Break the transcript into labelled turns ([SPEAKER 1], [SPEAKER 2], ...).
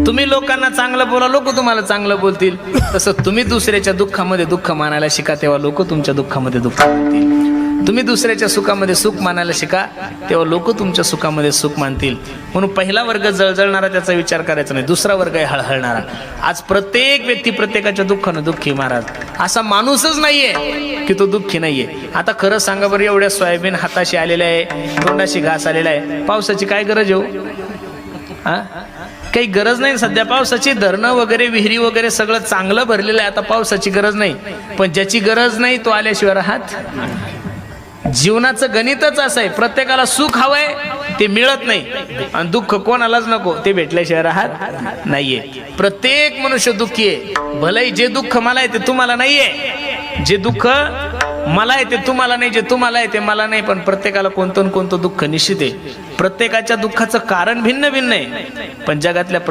[SPEAKER 1] तुम्ही लोकांना चांगलं बोला, लोक तुम्हाला चांगलं बोलतील. तसं तुम्ही दुसऱ्याच्या दुःखामध्ये दुःख मानायला शिका, तेव्हा लोक तुमच्या दुःखामध्ये दुःख मानतील. तुम्ही दुसऱ्याच्या सुखामध्ये सुख मानायला शिका, तेव्हा लोक तुमच्या सुखामध्ये सुख मानतील. म्हणून पहिला वर्ग जळजळणारा, त्याचा विचार करायचा नाही. दुसरा वर्ग आहे हळहळणारा. आज प्रत्येक व्यक्ती प्रत्येकाच्या दुःखानं दुःखी. महाराज, असा माणूसच नाहीये की तो दुःखी नाहीये. आता खरं सांगा बरं, एवढ्या सोयाबीन हाताशी आलेल्या आहे, तोंडाशी घास आलेला आहे, पावसाची काय गरज हो? काही गरज नाही सध्या पावसाची. धरणं वगैरे, विहिरी वगैरे सगळं चांगलं भरलेलं आहे. आता पावसाची गरज नाही. पण ज्याची गरज नाही तो आल्याशिवाय राहत. जीवनाचं गणितच असं आहे, प्रत्येकाला सुख हवंय ते मिळत नाही, आणि दुःख कोणालाच नको ते भेटल्याशिवाय राहत नाहीये. प्रत्येक मनुष्य दुःखी आहे. भलेही जे दुःख मला आहे ते तुम्हाला नाहीये, जे दुःख मला आहे ते तुम्हाला नाही, जे तुम्हाला आहे ते मला नाही. पण प्रत्येकाला कोणतं कोणतं दुःख निश्चित आहे. प्रत्येकाच्या दुःखाचं कारण भिन्न भिन्न आहे. पण जगातल्या